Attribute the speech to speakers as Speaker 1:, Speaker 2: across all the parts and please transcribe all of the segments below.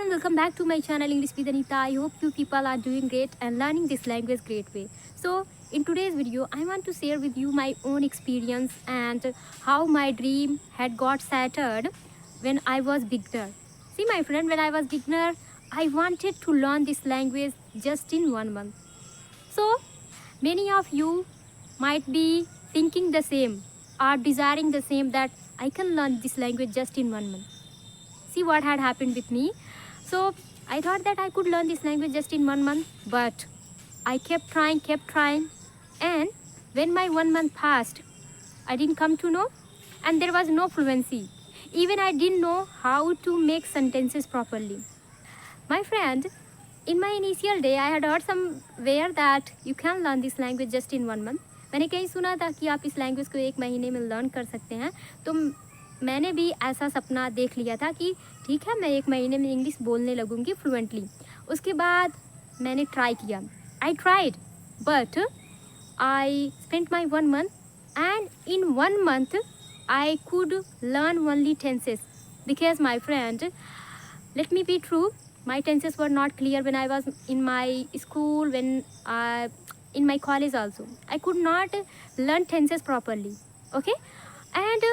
Speaker 1: friend, welcome back to my channel English with Anita. I hope you people are doing great and learning this language great way. So in today's video, I want to share with you my own experience and how my dream had got shattered when I was beginner. See my friend, when I was beginner, I wanted to learn this language just in 1 month. So many of you might be thinking the same or desiring the same, that I can learn this language just in 1 month. See what had happened with me. So I thought that I could learn this language just in 1 month, but I kept trying, and when my 1 month passed, I didn't come to know, and there was no fluency. Even I didn't know how to make sentences properly. My friend, in my initial day, I had heard somewhere that you can learn this language just in 1 month. मैंने कहीं सुना था कि आप इस language को 1 महीने में लर्न कर सकते हैं. तो मैंने भी ऐसा सपना देख लिया था कि ठीक है, मैं 1 महीने में इंग्लिश बोलने लगूंगी फ्लुएंटली. उसके बाद मैंने ट्राई किया. I tried, but I spent my 1 month, and in 1 month I could learn only tenses. Because my friend, let me be true, my tenses were not clear when I was in my school, when in my college also. I could not learn tenses properly. Okay, and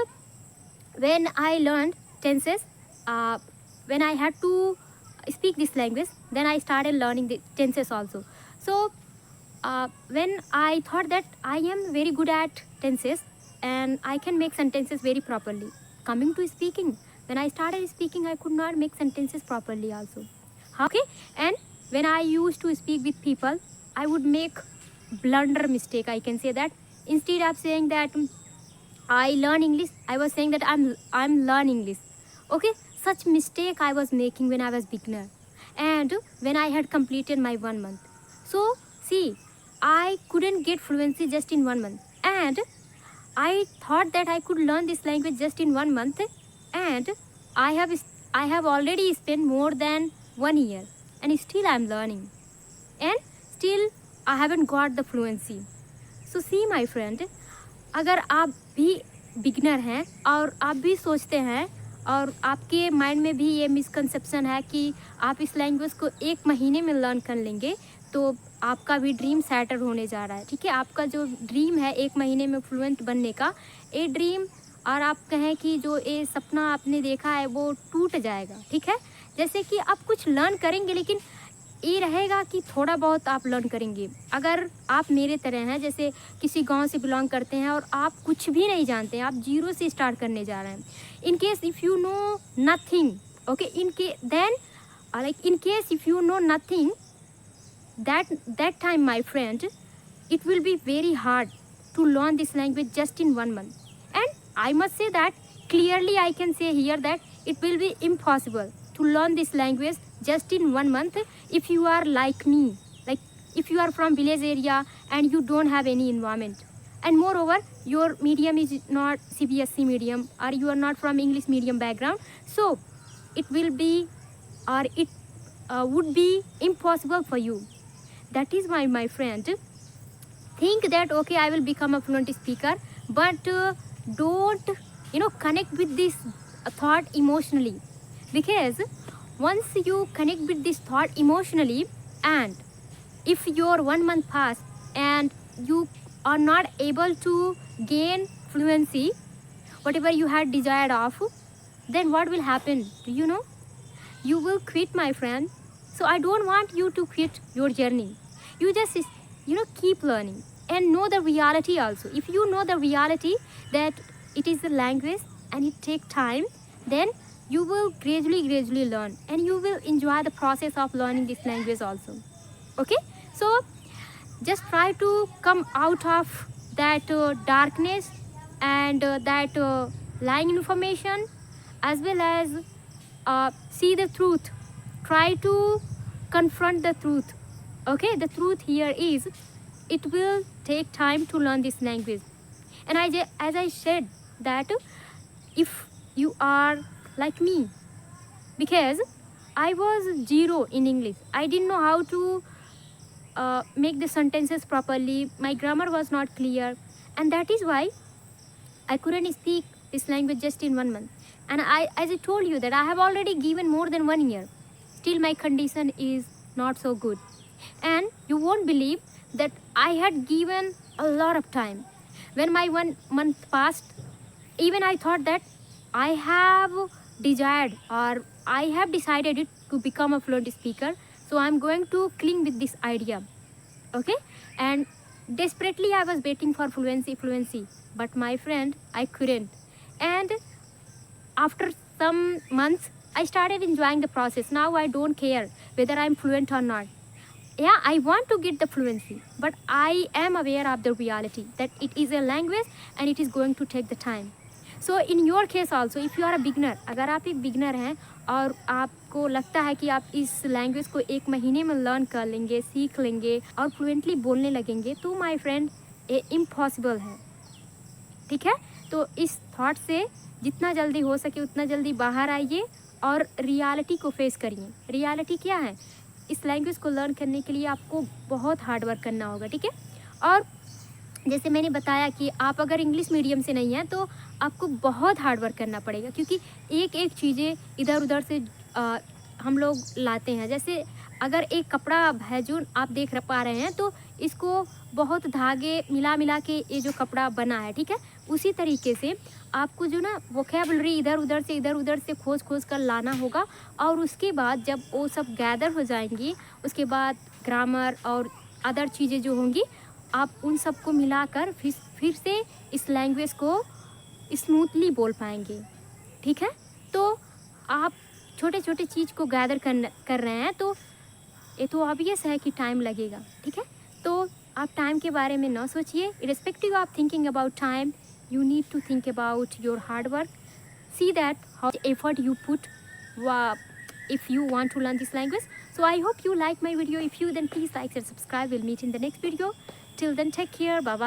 Speaker 1: when I learned tenses, when I had to speak this language, then I started learning the tenses also. So when I thought that I am very good at tenses and I can make sentences very properly, coming to speaking, when I started speaking, I could not make sentences properly also. Okay, and when I used to speak with people, I would make blunder mistake, I can say that. Instead of saying that I learn English, I was saying that I'm learn English. Okay, such mistake I was making when I was beginner, and when I had completed my 1 month. So see, I couldn't get fluency just in 1 month, and I thought that I could learn this language just in 1 month, and I have already spent more than 1 year, and still I'm learning, and still I haven't got the fluency. So see my friend, अगर आप भी beginner हैं और आप भी सोचते हैं और आपके माइंड में भी ये मिसकंसेप्शन है कि आप इस लैंग्वेज को 1 महीने में लर्न कर लेंगे, तो आपका भी ड्रीम सैटर होने जा रहा है. ठीक है, आपका जो ड्रीम है 1 महीने में फ्लुएंट बनने का, ये ड्रीम, और आप कहें कि जो ये सपना आपने देखा है वो टूट जाएगा. ठीक है, जैसे कि आप कुछ लर्न करेंगे, लेकिन ये रहेगा कि थोड़ा बहुत आप लर्न करेंगे. अगर आप मेरे तरह हैं, जैसे किसी गांव से बिलोंग करते हैं और आप कुछ भी नहीं जानते हैं, आप जीरो से स्टार्ट करने जा रहे हैं. In case if you know nothing, okay, in case if you know nothing, that time my friend, it will be very hard to learn this language just in 1 month. And I must say that clearly I can say here that it will be impossible to learn this language just in 1 month if you are like me, like if you are from village area and you don't have any environment, and moreover your medium is not CBSE medium, or you are not from English medium background, so it will be, or it would be impossible for you. That is why my friend, think that okay, I will become a fluent speaker, but don't connect with this thought emotionally. Because once you connect with this thought emotionally, and if your 1 month pass and you are not able to gain fluency, whatever you had desired of, then what will happen? Do you know? You will quit, my friend. So I don't want you to quit your journey. You just keep learning and know the reality also. If you know the reality that it is a language and it takes time, then you will gradually learn, and you will enjoy the process of learning this language also. Okay, so just try to come out of that darkness and that lying information, as well as see the truth. Try to confront the truth. Okay, the truth here is, it will take time to learn this language. And as I said that if you are like me, because I was zero in English, I didn't know how to make the sentences properly, my grammar was not clear, and that is why I couldn't speak this language just in 1 month. And as I told you that I have already given more than 1 year. still my condition is not so good. And you won't believe that I had given a lot of time. When my 1 month passed, even I thought that I have desired or I have decided it to become a fluent speaker, so I'm going to cling with this idea. Okay, and desperately I was waiting for fluency, but my friend, I couldn't. And after some months, I started enjoying the process. Now I don't care whether I'm fluent or not. Yeah, I want to get the fluency, but I am aware of the reality that it is a language and it is going to take the time. So in your case also, if you are a beginner, अगर आप एक beginner हैं और आपको लगता है कि आप इस लैंग्वेज को 1 महीने में लर्न कर लेंगे, सीख लेंगे और फ्लुएंटली बोलने लगेंगे, तो माय फ्रेंड ये इम्पॉसिबल है. ठीक है, तो इस थॉट से जितना जल्दी हो सके उतना जल्दी बाहर आइए और रियलिटी को फेस करिए. रियलिटी क्या है? इस लैंग्वेज को लर्न करने के लिए आपको बहुत हार्ड वर्क करना होगा. ठीक है, और जैसे मैंने बताया कि आप अगर इंग्लिश मीडियम से नहीं हैं तो आपको बहुत हार्ड वर्क करना पड़ेगा, क्योंकि एक एक चीज़ें इधर उधर से हम लोग लाते हैं. जैसे अगर एक कपड़ा है जो आप देख पा रहे हैं, तो इसको बहुत धागे मिला मिला के ये जो कपड़ा बना है, ठीक है, उसी तरीके से आपको जो ना वोकेबलरी इधर उधर से खोज कर लाना होगा. और उसके बाद जब वो सब गैदर हो जाएंगी, उसके बाद ग्रामर और अदर चीज़ें जो होंगी, आप उन सब को मिलाकर फिर से इस लैंग्वेज को स्मूथली बोल पाएंगे. ठीक है, तो आप छोटे छोटे चीज़ को गैदर कर रहे हैं, तो ये तो ऑब्वियस है कि टाइम लगेगा. ठीक है, तो आप टाइम के बारे में ना सोचिए. Irrespective of thinking about time, you need to think about your hard work. See that how effort you put if you want to learn this language. So I hope you like my video. If you, then please like and subscribe. We'll meet in the next video. Till then, take care. Bye bye.